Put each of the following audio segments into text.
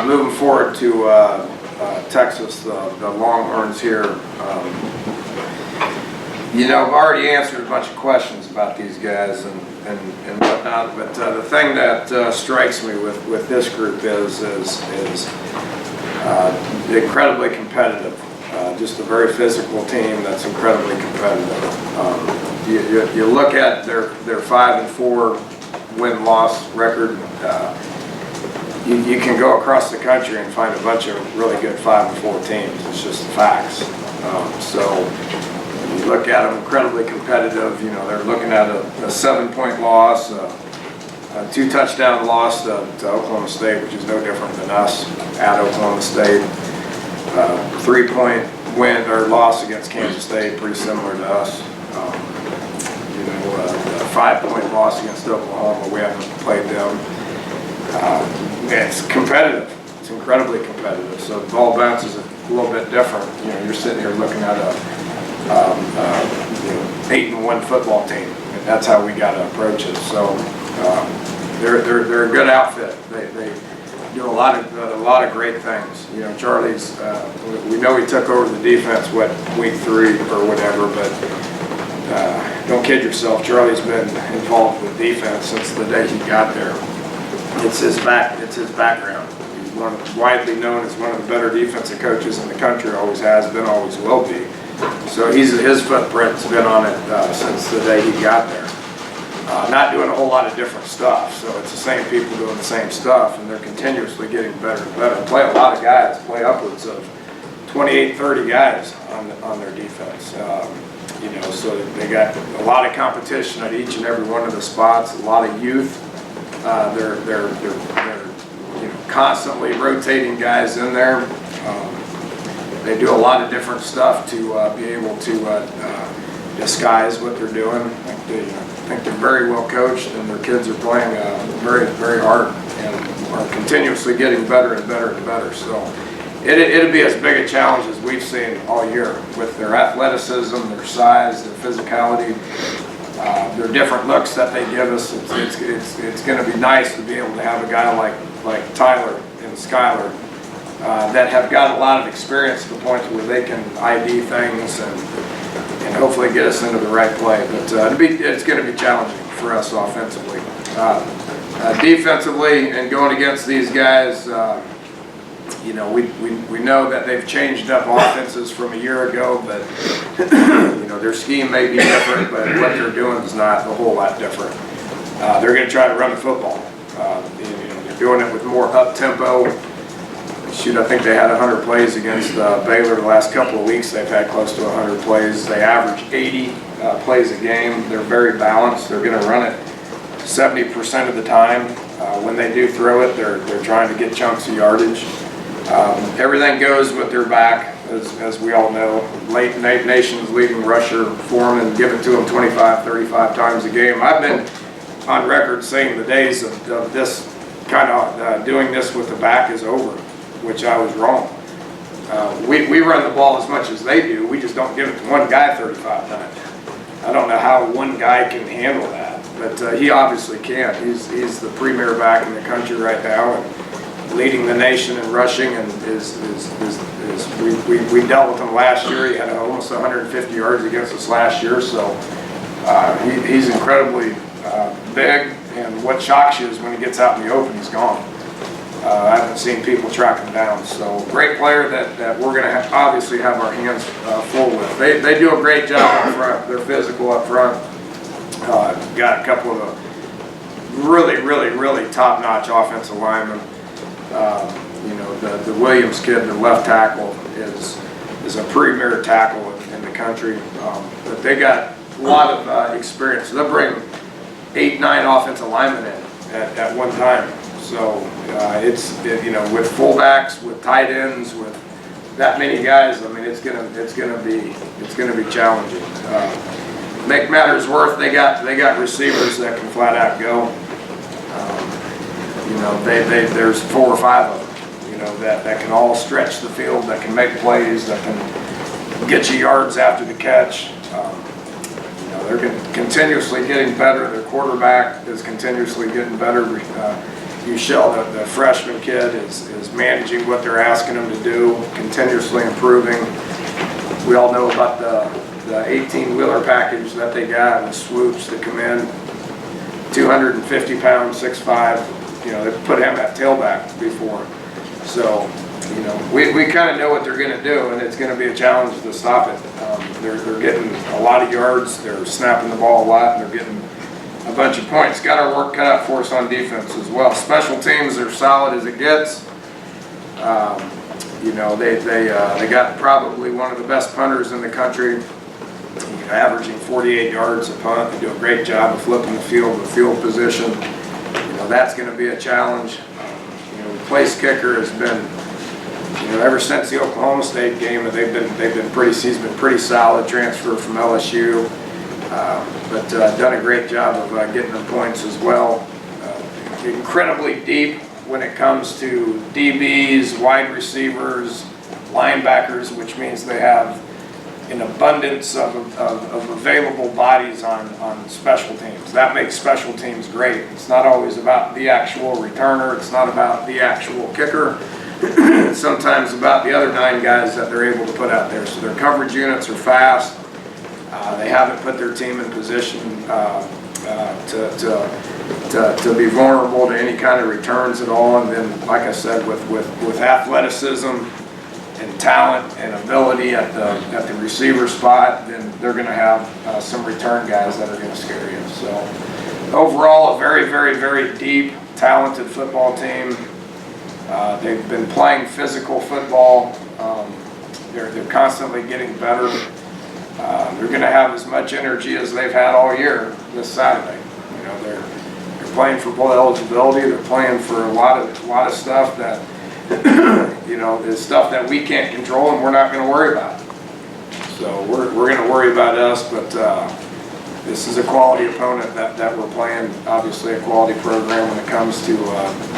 Moving forward to Texas, the Longhorns here. I've already answered a bunch of questions about these guys and whatnot, but the thing that strikes me with this group is incredibly competitive. Just a very physical team that's incredibly competitive. You look at their 5-4 win-loss record. You can go across the country and find a bunch of really good 5-4 teams. It's just the facts. So you look at them, incredibly competitive. They're looking at a 7-point loss, a 2-touchdown loss to Oklahoma State, which is no different than us at Oklahoma State. 3-point win or loss against Kansas State, pretty similar to us. A 5-point loss against Oklahoma. We haven't played them. It's competitive. It's incredibly competitive. So the ball bounces a little bit different. You're sitting here looking at a 8-1 football team, and that's how we got to approach it. So they're a good outfit. They do a lot of great things. Charlie's. We know he took over the defense week 3 or whatever, but don't kid yourself. Charlie's been involved with defense since the day he got there. It's his background. He's widely known as one of the better defensive coaches in the country. Always has been, always will be. So his footprint's been on it since the day he got there. Not doing a whole lot of different stuff. So it's the same people doing the same stuff, and they're continuously getting better and better. Play a lot of guys. Play upwards of 28, 30 guys on their defense. So they got a lot of competition at each and every one of the spots. A lot of youth. They're constantly rotating guys in there. They do a lot of different stuff to be able to disguise what they're doing. I think they're very well coached, and their kids are playing very, very hard and are continuously getting better and better and better. So it'd be as big a challenge as we've seen all year with their athleticism, their size, their physicality. Their different looks that they give us. It's going to be nice to be able to have a guy like Tyler and Skyler that have got a lot of experience to the point where they can ID things and hopefully get us into the right play. But it's going to be challenging for us offensively. Defensively, and going against these guys, we know that they've changed up offenses from a year ago, but their scheme may be different, but what they're doing is not a whole lot different. They're going to try to run the football. They're doing it with more up-tempo. Shoot, I think they had 100 plays against Baylor the last couple of weeks. They've had close to 100 plays. They average 80 plays a game. They're very balanced. They're going to run it 70% of the time. When they do throw it, they're trying to get chunks of yardage. Everything goes with their back, as we all know. Nation's leading rusher, Foreman, give it to him 25, 35 times a game. I've been on record saying the days of this kind of doing this with the back is over, which I was wrong. We run the ball as much as they do. We just don't give it to one guy 35 times. I don't know how one guy can handle that, but he obviously can. He's the premier back in the country right now, and leading the nation in rushing, and we dealt with him last year. He had almost 150 yards against us last year, so he's incredibly big, and what shocks you is when he gets out in the open, he's gone. I haven't seen people track him down. So great player that we're going to obviously have our hands full with. They do a great job up front. They're physical up front. Got a couple of really, really, really top-notch offensive linemen. The Williams kid, the left tackle, is a premier tackle in the country. But they got a lot of experience. They'll bring 8, 9 offensive linemen in at one time. So with fullbacks, with tight ends, with that many guys, I mean, it's gonna be challenging. Make matters worse, they got receivers that can flat out go. There's 4 or 5 of them. That can all stretch the field, that can make plays, that can get you yards after the catch. They're continuously getting better. Their quarterback is continuously getting better. Michelle, the freshman kid, is managing what they're asking him to do, continuously improving. We all know about the 18-wheeler package that they got and the swoops that come in. 250 pounds, 6'5". You know, they put him at tailback before. So, you know, we kind of know what they're going to do, and it's going to be a challenge to stop it. They're getting a lot of yards, they're snapping the ball a lot, and they're getting a bunch of points. Got our work cut out for us on defense as well. Special teams are solid as it gets. You know, they got probably one of the best punters in the country, you know, averaging 48 yards a punt. They do a great job of flipping the field position. You know, that's going to be a challenge. You know, the place kicker has been, you know, ever since the Oklahoma State game, they've been pretty solid. Transfer from LSU, but done a great job of getting them points as well. Incredibly deep when it comes to DBs, wide receivers, linebackers, which means they have an abundance of available bodies on special teams. That makes special teams great. It's not always about the actual returner. It's not about the actual kicker. It's sometimes about the other 9 guys that they're able to put out there. So their coverage units are fast. They haven't put their team in position to be vulnerable to any kind of returns at all. And then, like I said, with athleticism and talent and ability at the receiver spot, then they're going to have some return guys that are going to scare you. So overall, a very, very, very deep, talented football team. They've been playing physical football. They're constantly getting better. They're going to have as much energy as they've had all year this Saturday. You know, they're playing for bowl eligibility. They're playing for a lot of stuff that you know, is stuff that we can't control and we're not going to worry about. So we're going to worry about us, but this is a quality opponent that we're playing. Obviously, a quality program when it comes to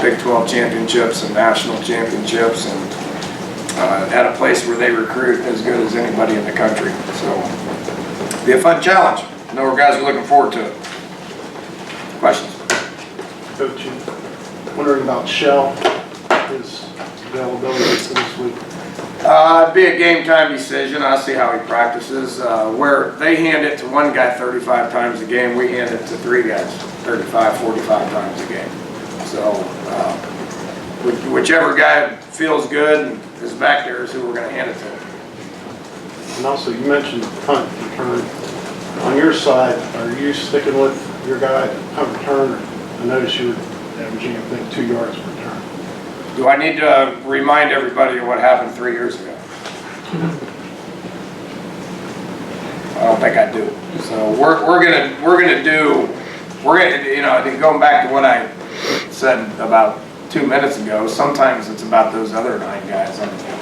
Big 12 championships and national championships, and at a place where they recruit as good as anybody in the country. So it'll be a fun challenge. I know our guys are looking forward to it. Questions? Coach, wondering about Shell, his availability this week. It'd be a game time decision. I'll see how he practices. Where they hand it to one guy 35 times a game, we hand it to 3 guys 35, 45 times a game. So whichever guy feels good and is back there is who we're going to hand it to. And also, you mentioned punt return. On your side, are you sticking with your guy at punt return? I noticed you were averaging, I think, 2 yards per return. Do I need to remind everybody of what happened 3 years ago? I don't think I do. So we're gonna you know, I think going back to what I said about 2 minutes ago, sometimes it's about those other 9 guys on the field.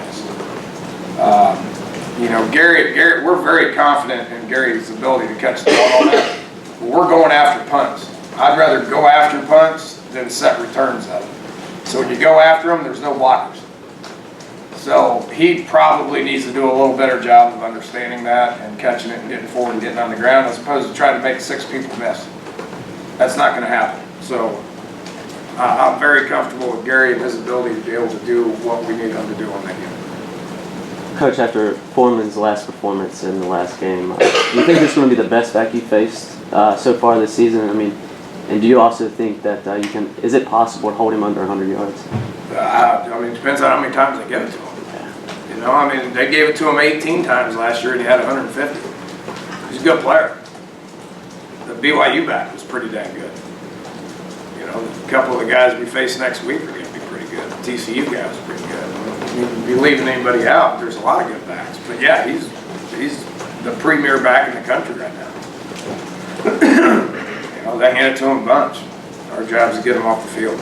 You know, Gary, we're very confident in Gary's ability to catch the ball on that. We're going after punts. I'd rather go after punts than set returns of them. So when you go after them, there's no blockers. So he probably needs to do a little better job of understanding that and catching it and getting forward and getting on the ground, as opposed to trying to make 6 people miss. That's not going to happen. So I'm very comfortable with Gary and his ability to be able to do what we need him to do on that game. Coach, after Foreman's last performance in the last game, do you think this is going to be the best back you faced so far this season? I mean, and do you also think that you can? Is it possible to hold him under 100 yards? I mean, it depends on how many times they give it to him. Yeah. You know, I mean, they gave it to him 18 times last year and he had 150. He's a good player. The BYU back was pretty dang good. You know, a couple of the guys we face next week are going to be pretty good. The TCU guy was pretty good. I mean, be leaving anybody out. There's a lot of good backs, but yeah, he's the premier back in the country right now. You know, they hand it to him a bunch. Our job is to get him off the field.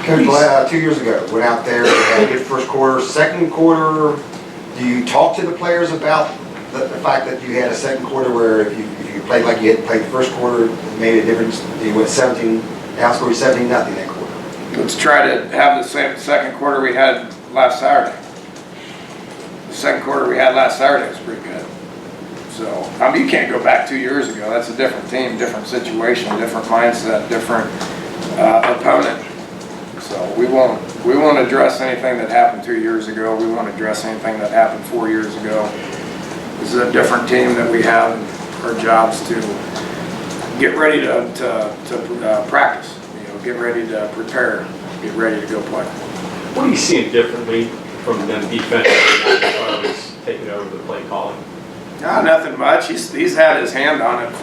Coach, 2 years ago, went out there, had a good first quarter. Second quarter, do you talk to the players about the fact that you had a second quarter where if you played like you had played the first quarter, it made a difference? You went 17, outscored 17-0 that quarter. Let's try to have the same second quarter we had last Saturday. The second quarter we had last Saturday was pretty good. So, I mean, you can't go back 2 years ago. That's a different team, different situation, different mindset, different opponent. So we won't address anything that happened 2 years ago. We won't address anything that happened 4 years ago. This is a different team that we have. Our job's to get ready to practice. Get ready to prepare. Get ready to go play. What are you seeing differently from them defensively as far as taking over the play calling? Nothing much. He's had his hand on it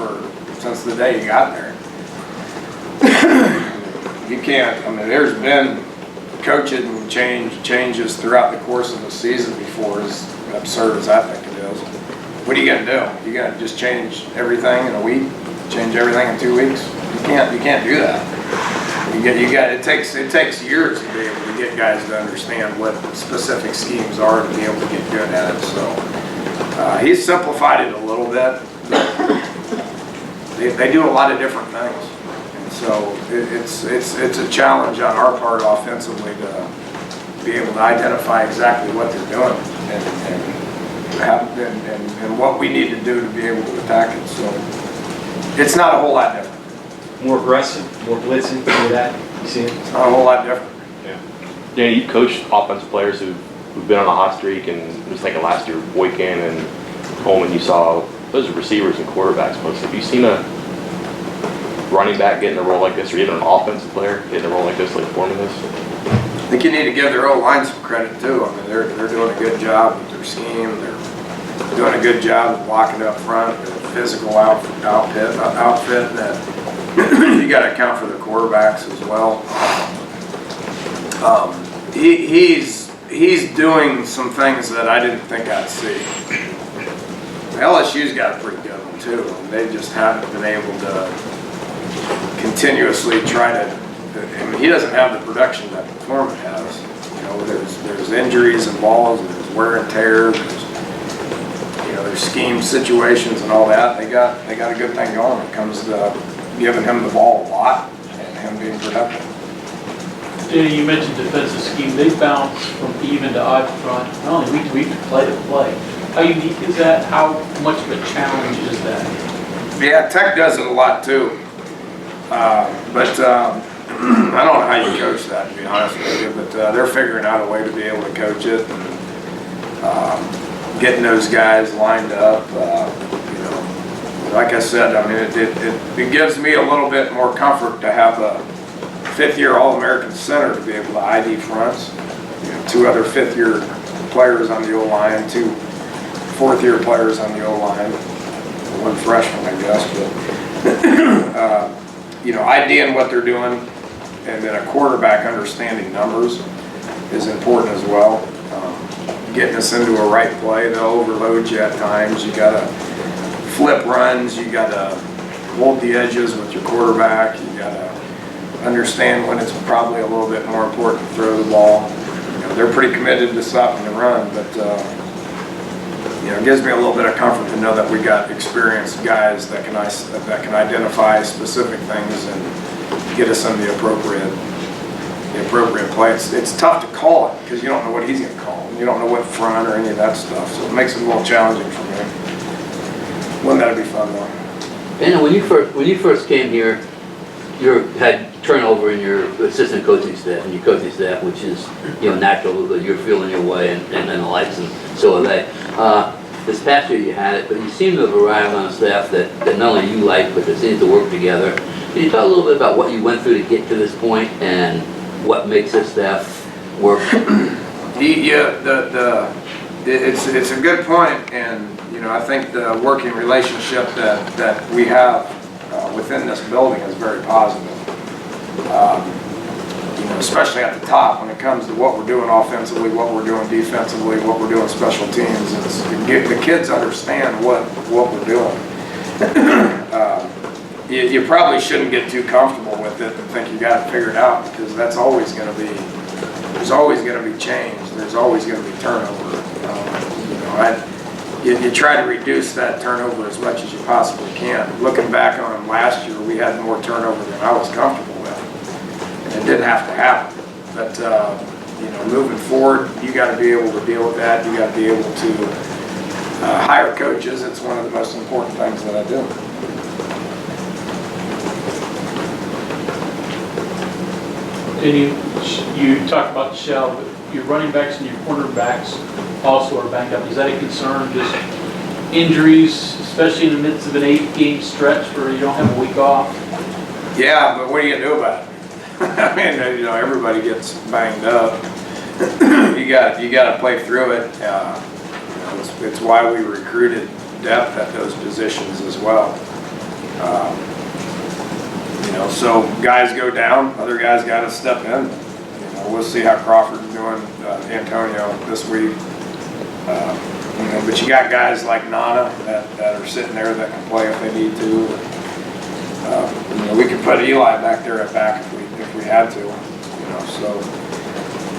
since the day he got there. You can't. I mean, there's been coaching changes throughout the course of the season before, as absurd as I think it is. What are you gonna do? You gonna just change everything in a week? Change everything in 2 weeks? You can't do that. It takes years to be able to get guys to understand what specific schemes are to be able to get good at it. So he's simplified it a little bit. They do a lot of different things, and so it's a challenge on our part offensively to be able to identify exactly what they're doing and what we need to do to be able to attack it. So it's not a whole lot different. More aggressive, more blitzing, more that you see? It's not a whole lot different. Yeah. Danny, you coached offensive players who've been on a hot streak, and just thinking last year, Boykin and Coleman, you saw those are receivers and quarterbacks mostly. Have you seen a running back getting a role like this, or even an offensive player getting a role like this, like forming this? I think you need to give their O-line some credit too. I mean, they're doing a good job with their scheme. They're doing a good job of blocking up front. Their physical outfit that you got to account for the quarterbacks as well. He's doing some things that I didn't think I'd see. LSU's got a pretty good one too. They just haven't been able to continuously try to. I mean, he doesn't have the production that Foreman has. There's injuries involved, and there's wear and tear. There's scheme situations and all that. They got a good thing going when it comes to giving him the ball a lot and him being productive. Danny, you mentioned defensive scheme. They bounce from even to odd front, not only week to week, but play to play. How unique is that? How much of a challenge is that? Yeah, Tech does it a lot too. But I don't know how you coach that, to be honest with you. But they're figuring out a way to be able to coach it and getting those guys lined up. Like I said, I mean, it gives me a little bit more comfort to have a fifth-year All-American center to be able to ID fronts. 2 other fifth-year players on the O-line, 2 fourth-year players on the O-line, 1 freshman, I guess. But IDing what they're doing, and then a quarterback understanding numbers is important as well. Getting us into a right play, they'll overload you at times. You got to flip runs, you got to hold the edges with your quarterback, you got to understand when it's probably a little bit more important to throw the ball. They're pretty committed to stopping the run, but it gives me a little bit of comfort to know that we got experienced guys that can identify specific things and get us in the appropriate play. It's tough to call it because you don't know what he's going to call. You don't know what front or any of that stuff, so it makes it a little challenging for me. Wouldn't that be fun though? And when you first came here, you had turnover in your assistant coaching staff and your coaching staff, which is natural because you're feeling your way and the likes, and so are they. This past year you had it, but you seem to have arrived on a staff that not only you like, but that seems to work together. Can you talk a little bit about what you went through to get to this point and what makes this staff work? It's a good point, and I think the working relationship that we have within this building is very positive. Especially at the top when it comes to what we're doing offensively, what we're doing defensively, what we're doing special teams. The kids understand what we're doing. You probably shouldn't get too comfortable with it and think you got it figured out, because that's always going to be. There's always going to be change. There's always going to be turnover. You try to reduce that turnover as much as you possibly can. Looking back on last year, we had more turnover than I was comfortable with. And it didn't have to happen. But, moving forward, you got to be able to deal with that. You got to be able to hire coaches. It's one of the most important things that I do. And you talked about Shell, but your running backs and your cornerbacks also are banged up. Is that a concern, just injuries, especially in the midst of an 8-game stretch where you don't have a week off? Yeah, but what are you gonna do about it? I mean, you know, everybody gets banged up. You gotta play through it. You know, it's why we recruited depth at those positions as well. You know, so guys go down, other guys gotta step in. You know, we'll see how Crawford's doing, Antonio this week. You know, but you got guys like Nana that are sitting there that can play if they need to. You know, we could put Eli back there at back if we had to. You know, so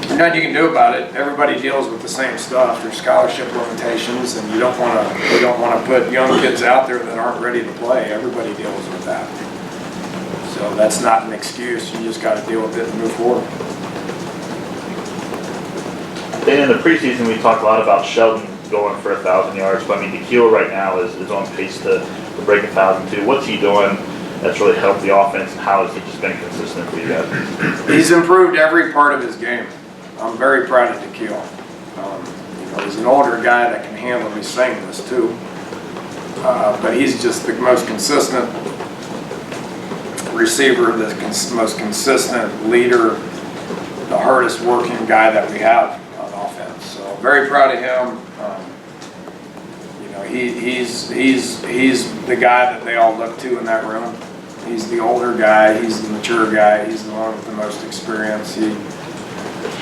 there's nothing you can do about it. Everybody deals with the same stuff. There's scholarship limitations, and you don't want to put young kids out there that aren't ready to play. Everybody deals with that. So that's not an excuse. You just got to deal with it and move forward. Dan, in the preseason, we talked a lot about Sheldon going for 1,000 yards, but I mean, DeKeel right now is on pace to break 1,000 too. What's he doing that's really helped the offense, and how has he just been consistent for you guys? He's improved every part of his game. I'm very proud of DeKeel. You know, he's an older guy that can handle me saying this too, but he's just the most consistent receiver, the most consistent leader, the hardest working guy that we have on offense. So very proud of him. You know, he's the guy that they all look to in that room. He's the older guy. He's the mature guy. He's the one with the most experience. He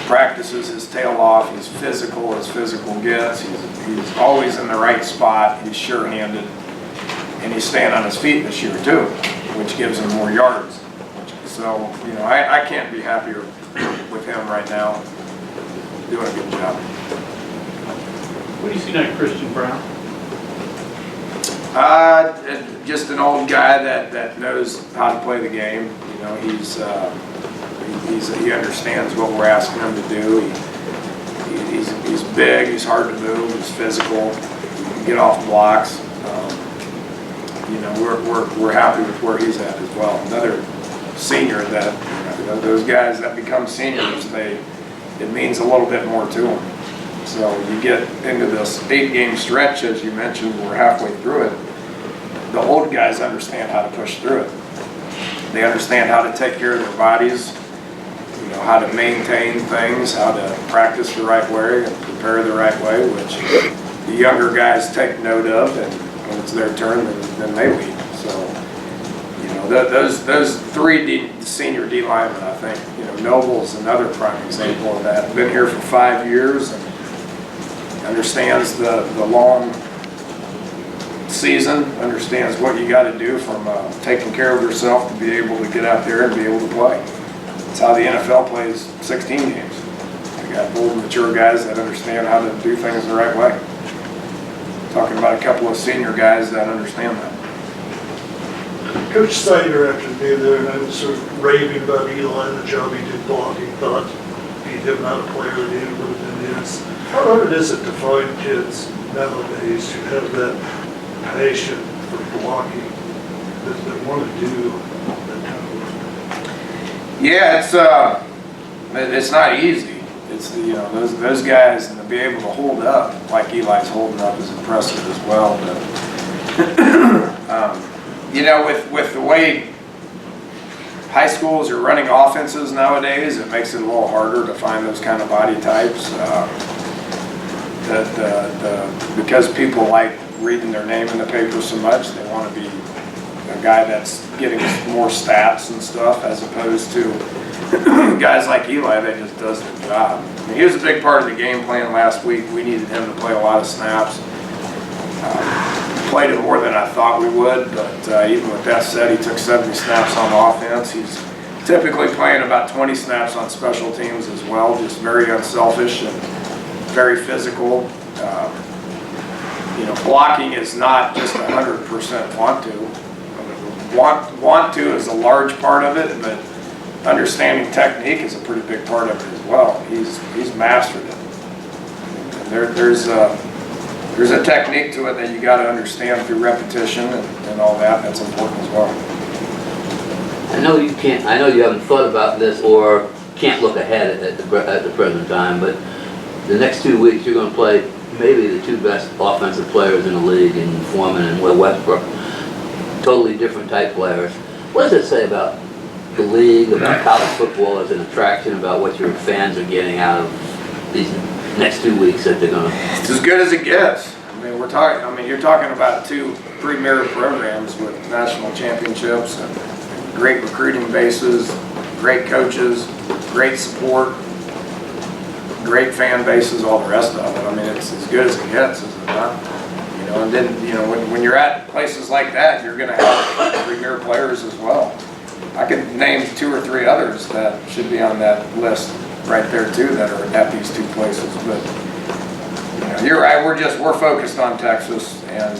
practices his tail off. He's physical as physical gets. He's always in the right spot. He's sure-handed, and he's staying on his feet this year too, which gives him more yards. So, you know, I can't be happier with him right now. Doing a good job. What do you see like Christian Brown? Just an old guy that knows how to play the game. You know, he understands what we're asking him to do. He's big. He's hard to move. He's physical. He can get off blocks. You know, we're happy with where he's at as well. Another senior that, you know, those guys that become seniors, it means a little bit more to them. So you get into this 8-game stretch, as you mentioned, we're halfway through it. The old guys understand how to push through it. They understand how to take care of their bodies, you know, how to maintain things, how to practice the right way and prepare the right way, which the younger guys take note of, and when it's their turn, then they lead. So, you know, those three senior D linemen, I think, you know, Noble's another prime example of that. Been here for 5 years and understands the long season, understands what you got to do from taking care of yourself to be able to get out there and be able to play. That's how the NFL plays 16 games. You got old, mature guys that understand how to do things the right way. Talking about a couple of senior guys that understand that. Coach Snyder, after the game there, and I was sort of raving about Eli and the job he did blocking, thought he'd him not a player that he would have been his. How hard is it to find kids nowadays who have that passion for blocking, that want to do that kind of work? Yeah, it's not easy. It's you know, those guys, and to be able to hold up like Eli's holding up is impressive as well. But you know, with the way high schools are running offenses nowadays, it makes it a little harder to find those kind of body types. Because people like reading their name in the paper so much, they want to be a guy that's getting more stats and stuff, as opposed to guys like Eli that just does the job. I mean, he was a big part of the game plan last week. We needed him to play a lot of snaps. Played it more than I thought we would, but even with that said, he took 70 snaps on offense. He's typically playing about 20 snaps on special teams as well, just very unselfish and very physical. You know, blocking is not just 100% want to. Want to is a large part of it, but understanding technique is a pretty big part of it as well. He's mastered it. And there's a technique to it that you got to understand through repetition and all that. That's important as well. I know you haven't thought about this or can't look ahead at the present time, but the next 2 weeks, you're gonna play maybe the two best offensive players in the league in Foreman and Will Westbrook. Totally different type players. What does it say about the league, about college football as an attraction, about what your fans are getting out of these next 2 weeks that they're gonna? It's as good as it gets. I mean, you're talking about two premier programs with national championships and great recruiting bases, great coaches, great support, great fan bases, all the rest of it. I mean, it's as good as it gets, is it not? You know, and then, you know, when you're at places like that, you're gonna have premier players as well. I could name 2 or 3 others that should be on that list right there too, that are at these two places, but you know, you're right, we're focused on Texas, and,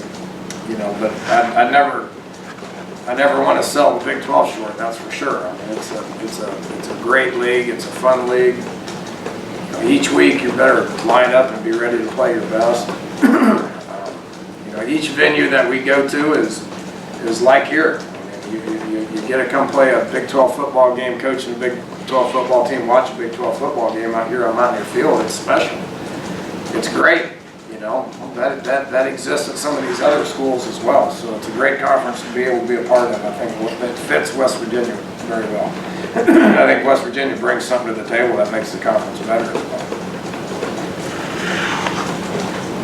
you know, but I never want to sell the Big 12 short, that's for sure. I mean, it's a great league, it's a fun league. You know, each week you better line up and be ready to play your best. You know, each venue that we go to is like here. I mean, you get to come play a Big 12 football game, coach in a Big 12 football team, watch a Big 12 football game out here on Mountaineer Field. It's special. It's great. You know, that exists at some of these other schools as well. So it's a great conference to be able to be a part of. I think it fits West Virginia very well. I think West Virginia brings something to the table that makes the conference better as well.